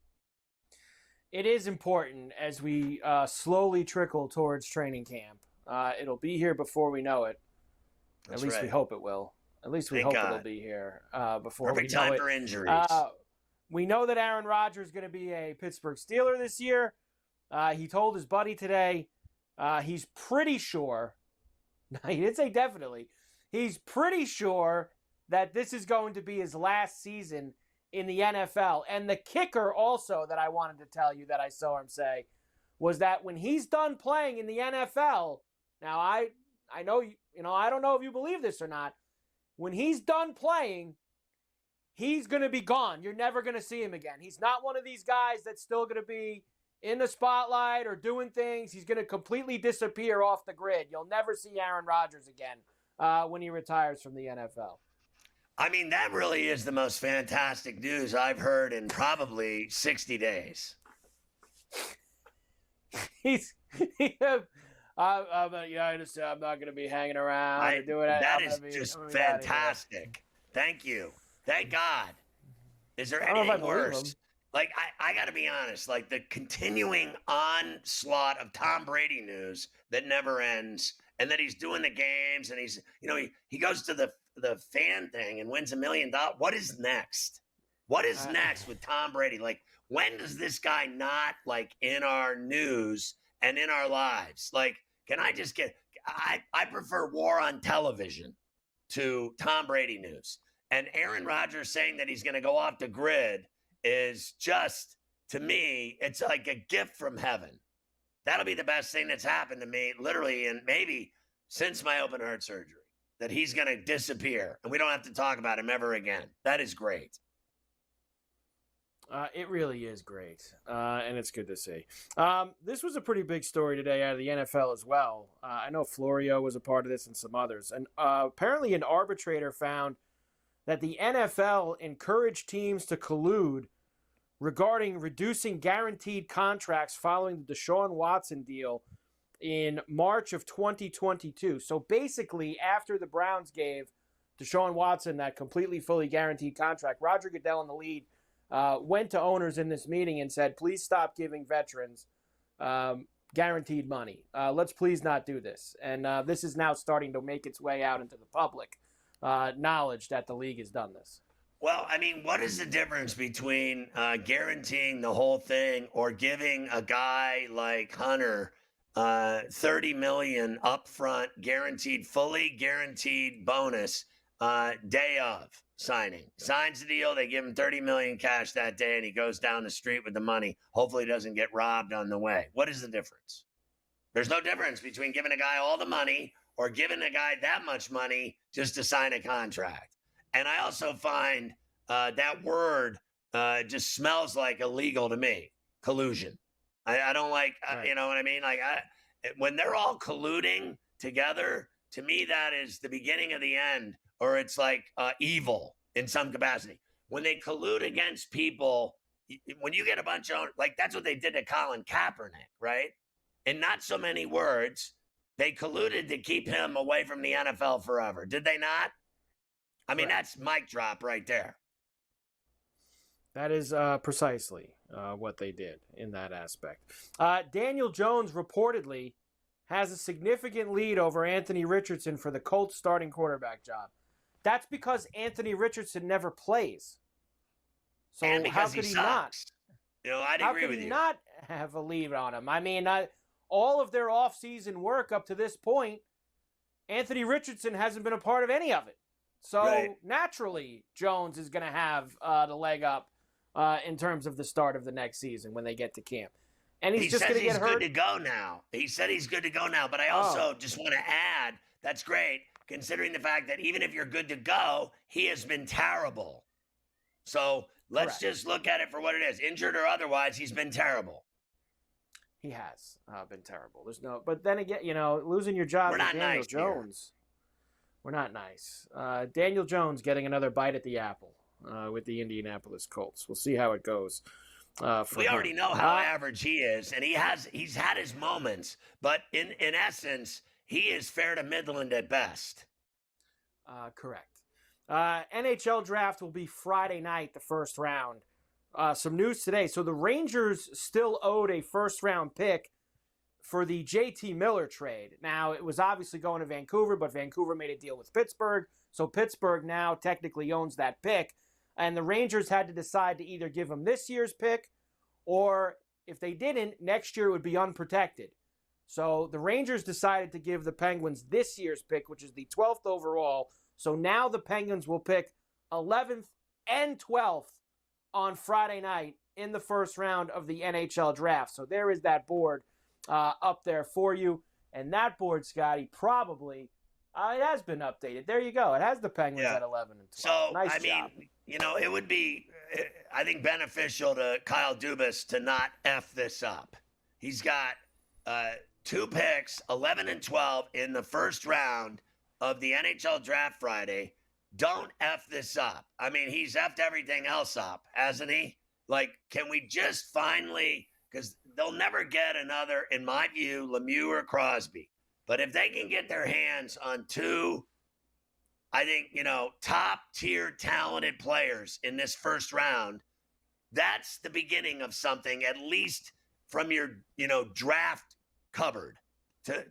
It is important as we slowly trickle towards training camp. It'll be here before we know it. That's At least right. we hope it will. At least we Thank hope God. it'll be here before Perfect we know time it. for injuries. We know that Aaron Rodgers is going to be a Pittsburgh Steeler this year. He told his buddy today he's pretty sure, he didn't say definitely, he's pretty sure that this is going to be his last season in the NFL. And the kicker also that I wanted to tell you that I saw him say was that when he's done playing in the NFL, now I know, I don't know if you believe this or not, when he's done playing, he's going to be gone. You're never going to see him again. He's not one of these guys that's still going to be in the spotlight or doing things. He's going to completely disappear off the grid. You'll never see Aaron Rodgers again when he retires from the NFL. I mean, that really is the most fantastic news I've heard in probably 60 days. I understand. I'm not going to be hanging around. That is just fantastic. Thank you. Thank God. Is there anything worse? Like, I got to be honest, like the continuing onslaught of Tom Brady news that never ends, and that he's doing the games, and he's, he goes to the fan thing and wins $1 million. What is next? What is next with Tom Brady? Like, when does this guy not, like, in our news and in our lives? Like, can I just I prefer war on television to Tom Brady news. And Aaron Rodgers saying that he's going to go off the grid is just, to me, it's like a gift from heaven. That'll be the best thing that's happened to me, literally, and maybe since my open heart surgery, that he's going to disappear and we don't have to talk about him ever again. That is great. It really is great, and it's good to see. This was a pretty big story today out of the NFL as well. I know Florio was a part of this and some others. And apparently an arbitrator found that the NFL encouraged teams to collude regarding reducing guaranteed contracts following the Deshaun Watson deal in March of 2022. So basically, after the Browns gave Deshaun Watson, that completely fully guaranteed contract. Roger Goodell and the league went to owners in this meeting and said, please stop giving veterans guaranteed money. Let's please not do this. And this is now starting to make its way out into the public knowledge that the league has done this. Well, I mean, what is the difference between guaranteeing the whole thing or giving a guy like Hunter $30 million upfront, fully guaranteed bonus day of signing? Signs the deal, they give him $30 million cash that day, and he goes down the street with the money. Hopefully, he doesn't get robbed on the way. What is the difference? There's no difference between giving a guy all the money or giving a guy that much money just to sign a contract. And I also find that word just smells like illegal to me. Collusion. I don't like, Right. You know what I mean? Like when they're all colluding together, to me, that is the beginning of the end, or it's like evil in some capacity. When they collude against people, when you get a bunch of, like, that's what they did to Colin Kaepernick, right? In not so many words, they colluded to keep him away from the NFL forever. Did they not? I mean, that's mic drop right there. That is precisely what they did in that aspect. Daniel Jones reportedly has a significant lead over Anthony Richardson for the Colts starting quarterback job. That's because Anthony Richardson never plays. So And how because could he he not? sucks. You know, I'd How agree could with he you. not have a lead on him? I mean, all of their offseason work up to this point, Anthony Richardson hasn't been a part of any of it. So naturally, Jones is going to have the leg up in terms of the start of the next season when they get to camp. And he's just going to get hurt. He said he's good to go now. He said he's good to go now. But I also just want to add, that's great, considering the fact that even if you're good to go, he has been terrible. So let's just look at it for what it is. Injured or otherwise, he's been terrible. He has been terrible. There's no, but then again, you know, losing your job We're to not Daniel nice here. Jones. We're not nice. Daniel Jones getting another bite at the apple with the Indianapolis Colts. We'll see how it goes. We already know how average he is, and he's had his moments, but in essence, he is fair to Midland at best. Correct. NHL draft will be Friday night, the first round. Some news today. So the Rangers still owed a first-round pick for the JT Miller trade. Now, it was obviously going to Vancouver, but Vancouver made a deal with Pittsburgh. So Pittsburgh now technically owns that pick. And the Rangers had to decide to either give him this year's pick, or if they didn't, next year it would be unprotected. So the Rangers decided to give the Penguins this year's pick, which is the 12th overall. So now the Penguins will pick 11th and 12th on Friday night in the first round of the NHL draft. So there is that board up there for you. And that board, Scotty, probably, it has been updated. There you go. It has the Penguins at 11 and 12. So, nice I job. mean, you know, it would be, I think, beneficial to Kyle Dubas to not F this up. He's got 2 picks, 11 and 12, in the first round of the NHL draft Friday. Don't F this up. I mean, he's F'd everything else up, hasn't he? Like, can we just finally, because they'll never get another, in my view, Lemieux or Crosby. But if they can get their hands on 2, I think, you know, top-tier talented players in this first round, that's the beginning of something, at least from your, you know, draft cupboard. To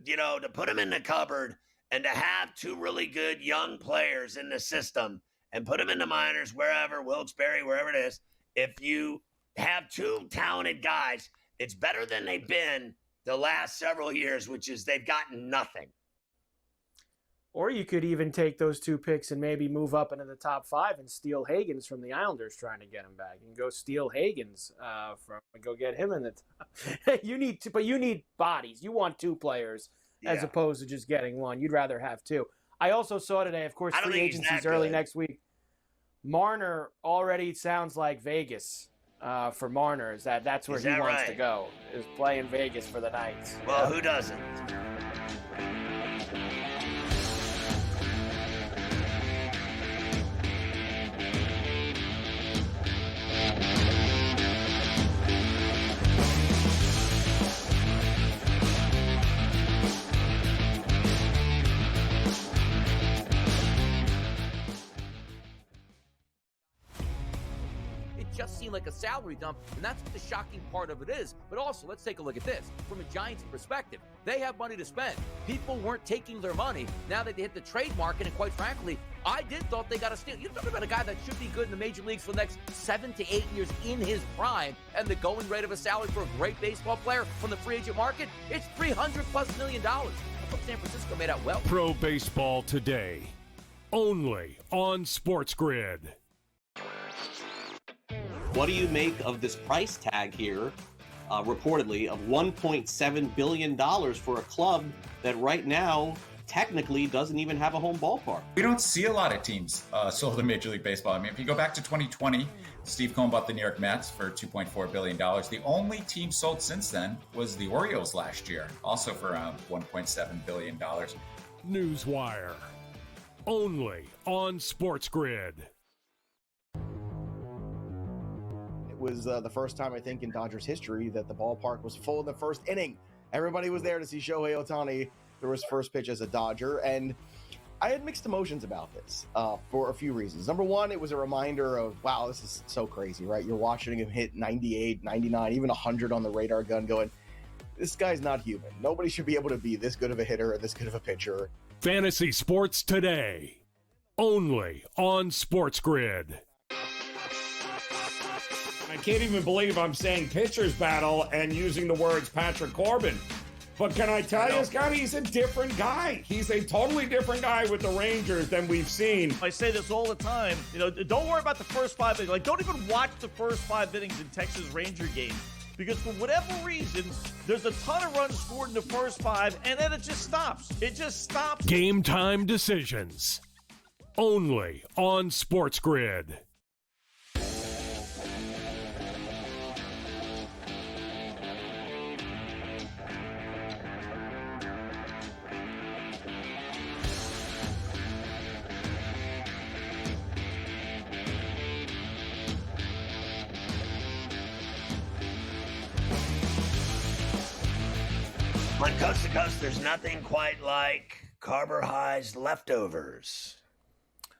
put them in the cupboard and to have 2 really good young players in the system and put them in the minors, wherever, Wilkes-Barre, wherever it is. If you have 2 talented guys, it's better than they've been the last several years, which is they've gotten nothing. Or you could even take those 2 picks and maybe move up into the top 5 and steal Higgins from the Islanders trying to get him back. You can go steal Higgins go get him in the top. You need bodies. You want 2 players as opposed to just getting 1. You'd rather have 2. I also saw today, of course, free agency's early next week. Marner already sounds like Vegas for Marner. That's where he wants to go, is play in Vegas for the Knights. Well, who doesn't? just seem like a salary dump, and that's what the shocking part of it is. But also, let's take a look at this. From a Giants perspective, they have money to spend. People weren't taking their money now that they hit the trade market, and quite frankly, I thought they got a steal. You're talking about a guy that should be good in the major leagues for the next 7 to 8 years in his prime, and the going rate of a salary for a great baseball player from the free agent market, it's $300+ million. I thought San Francisco made out well. Pro Baseball Today, only on SportsGrid. What do you make of this price tag here, reportedly, of $1.7 billion for a club that right now technically doesn't even have a home ballpark? We don't see a lot of teams sold in Major League Baseball. I mean, if you go back to 2020, Steve Cohen bought the New York Mets for $2.4 billion. The only team sold since then was the Orioles last year, also for around $1.7 billion. Newswire, only on SportsGrid. It was the first time, I think, in Dodgers history that the ballpark was full in the first inning. Everybody was there to see Shohei Ohtani throw his first pitch as a Dodger, and I had mixed emotions about this for a few reasons. Number one, it was a reminder of, wow, this is so crazy, right? You're watching him hit 98, 99, even 100 on the radar gun going, this guy's not human. Nobody should be able to be this good of a hitter or this good of a pitcher. Fantasy Sports Today, only on SportsGrid. I can't even believe I'm saying pitcher's battle and using the words Patrick Corbin. But can I tell you, Scott, he's a different guy. He's a totally different guy with the Rangers than we've seen. I say this all the time. Don't worry about the first 5 innings. Like, don't even watch the first 5 innings in Texas Ranger games. Because for whatever reason, there's a ton of runs scored in the first 5, and then it just stops. It just stops. Game time decisions, only on SportsGrid. On Coast to Coast, there's nothing quite like carbohydrates leftovers.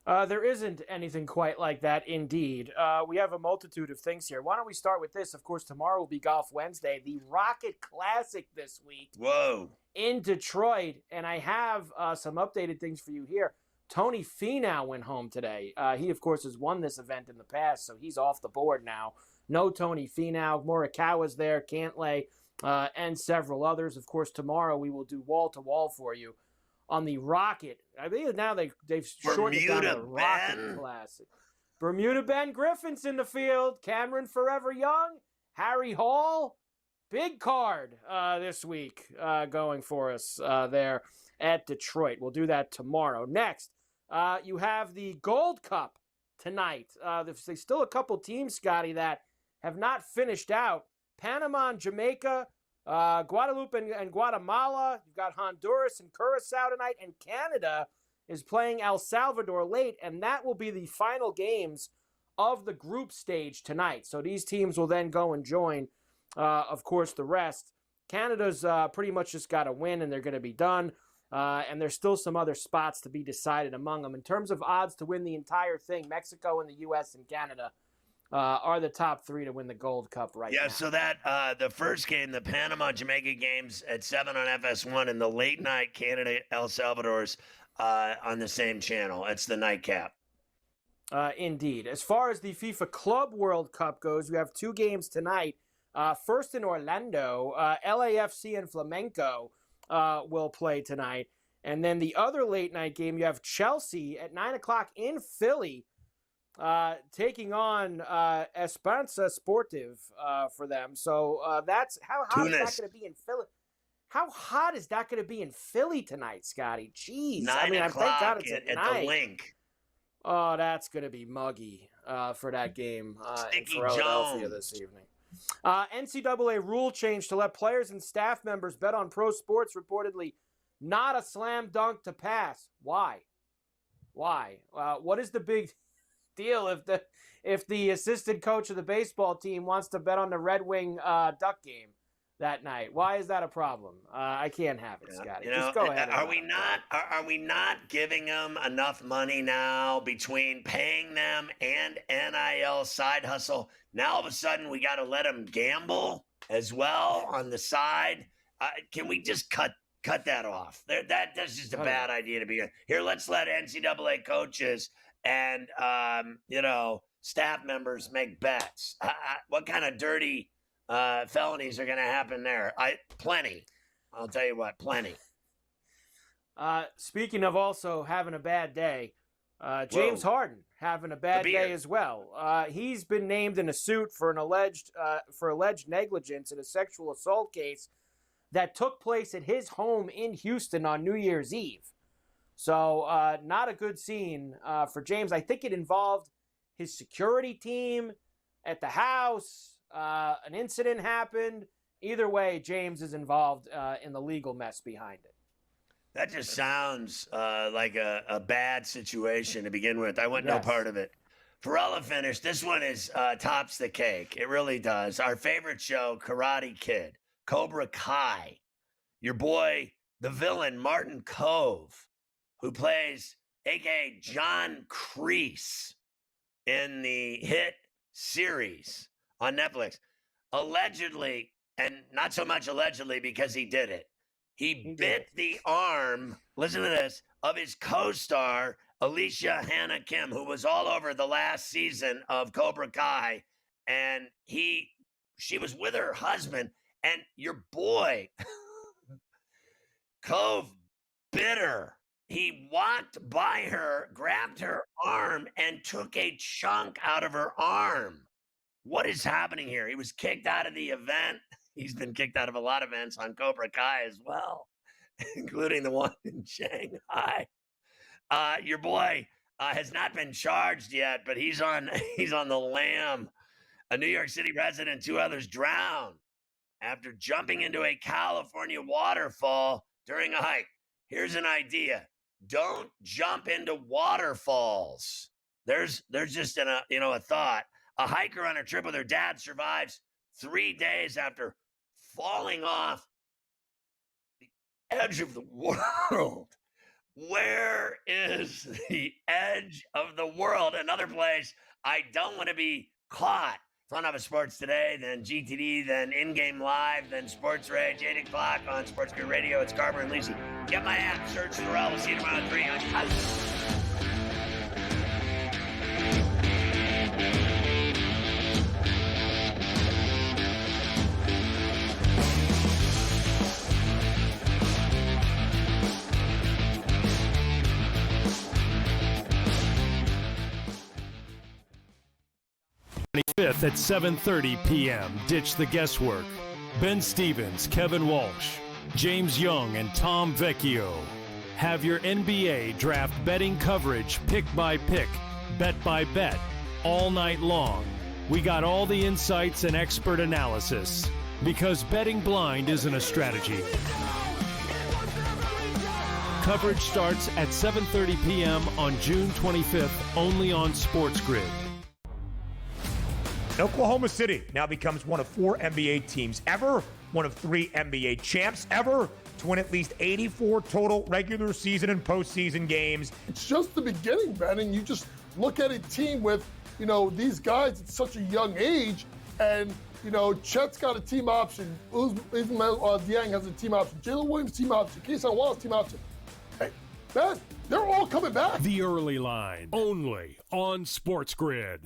There isn't anything quite like that, indeed. We have a multitude of things here. Why don't we start with this? Of course, tomorrow will be Golf Wednesday, the Rocket Classic this week. Whoa. In Detroit, and I have some updated things for you here. Tony Finau went home today. He, of course, has won this event in the past, so he's off the board now. No Tony Finau. Morikawa's there, Cantlay, and several others. Of course, tomorrow we will do wall-to-wall for you on the Rocket. I think now they've shortened it down to the Rocket Classic. Bermuda Ben Griffin's in the field. Cameron Forever Young. Harry Hall. Big card this week going for us there at Detroit. We'll do that tomorrow. Next, you have the Gold Cup tonight. There's still a couple teams, Scotty, that have not finished out. Panama and Jamaica, Guadeloupe and Guatemala. You've got Honduras and Curacao tonight, and Canada is playing El Salvador late, and that will be the final games of the group stage tonight. So these teams will then go and join, of course, the rest. Canada's pretty much just got to win, and they're going to be done. And there's still some other spots to be decided among them. In terms of odds to win the entire thing, Mexico and the U.S. and Canada are the top 3 to win the Gold Cup right now. Yeah, so that the first game, the Panama-Jamaica games at 7 on FS1, and the late night Canada-El Salvador's on the same channel. It's the nightcap. Indeed. As far as the FIFA Club World Cup goes, we have 2 games tonight. First in Orlando, LAFC and Flamenco will play tonight. And then the other late night game, you have Chelsea at 9 o'clock in Philly, taking on Esperanza Sportive for them. So that's how hot is that going to be in Philly? How hot is that going to be in Philly tonight, Scotty? Jeez. 9 thank God it's at night. the Link. Oh, that's going to be muggy for that game in Sticky Philadelphia Jones. this evening. NCAA rule change to let players and staff members bet on pro sports, reportedly not a slam dunk to pass. Why? What is the big deal if the assistant coach of the baseball team wants to bet on the Red Wing Duck game? that night. Why is that a problem? I can't have it, Scotty. Just go ahead. Are we not giving them enough money now between paying them and NIL side hustle? Now all of a sudden we got to let them gamble as well on the side. Can we just cut that off? That's just a bad idea to begin. Here, let's let NCAA coaches and staff members make bets. What kind of dirty felonies are going to happen there? Plenty. I'll tell you what, plenty. Speaking of also having a bad day, James Harden having a bad day as well. He's been named in a suit for alleged negligence in a sexual assault case that took place at his home in Houston on New Year's Eve. So not a good scene for James. I think it involved his security team at the house. An incident happened. Either way, James is involved in the legal mess behind it. That just sounds like a bad situation to begin with. I want no part of it. Ferrall finished. This one is tops the cake. It really does. Our favorite show, Karate Kid, Cobra Kai. Your boy, the villain, Martin Cove, who plays a.k.a. John Kreese in the hit series on Netflix, allegedly, and not so much allegedly because he did it, he bit the arm, listen to this, of his co-star, Alicia Hannah Kim, who was all over the last season of Cobra Kai, and she was with her husband, and your boy, Cove, bit her. He walked by her, grabbed her arm, and took a chunk out of her arm. What is happening here? He was kicked out of the event. He's been kicked out of a lot of events on Cobra Kai as well, including the one in Shanghai. Your boy has not been charged yet, but he's on the lam. A New York City resident, 2 others drowned after jumping into a California waterfall during a hike. Here's an idea. Don't jump into waterfalls. There's just a thought. A hiker on a trip with her dad survives 3 days after falling off the edge of the world. Where is the edge of the world? Another place I don't want to be caught. Front Office Sports Today, then GTD, then In-Game Live, then Sports Rage, 8 o'clock on SportsGrid Radio. It's Carver and Lisi. Get my app, search Ferrall. We'll see you tomorrow at 3. At 7:30 p.m. Ditch the guesswork. Ben Stevens, Kevin Walsh, James Young, and Tom Vecchio have your NBA draft betting coverage pick by pick, bet by bet, all night long. We got all the insights and expert analysis because betting blind isn't a strategy. Coverage starts at 7:30 p.m. on June 25th, only on SportsGrid. Oklahoma City now becomes one of 4 NBA teams ever, one of 3 NBA champs ever to win at least 84 total regular season and postseason games. It's just the beginning, Ben, and you just look at a team with, these guys at such a young age, and, Chet's got a team option, Ismail Dieng has a team option, Jalen Williams team option, Keyshawn Wallace team option. Hey, Ben, they're all coming back. The Early Line, only on SportsGrid.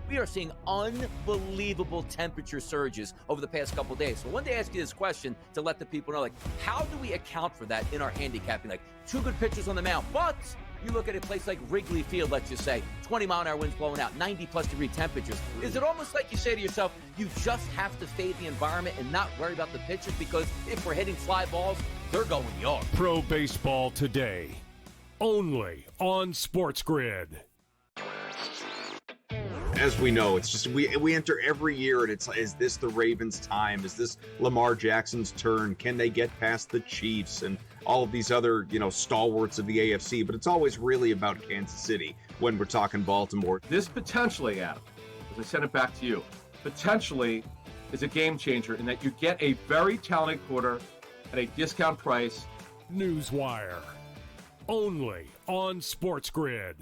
We are seeing unbelievable temperature surges over the past couple of days. So I wanted to ask you this question to let the people know, how do we account for that in our handicapping? 2 good pitchers on the mound, but you look at a place like Wrigley Field, let's just say, 20-mile-an-hour winds blowing out, 90-plus degree temperatures. Is it almost like you say to yourself, you just have to fade the environment and not worry about the pitchers because if we're hitting fly balls, they're going yard? Pro Baseball Today, only on SportsGrid. As we know, it's just we enter every year and it's, is this the Ravens' time? Is this Lamar Jackson's turn? Can they get past the Chiefs and all of these other, stalwarts of the AFC? But it's always really about Kansas City when we're talking Baltimore. This potentially, Adam, as I send it back to you, potentially is a game changer in that you get a very talented quarter at a discount price. Newswire. Only on SportsGrid.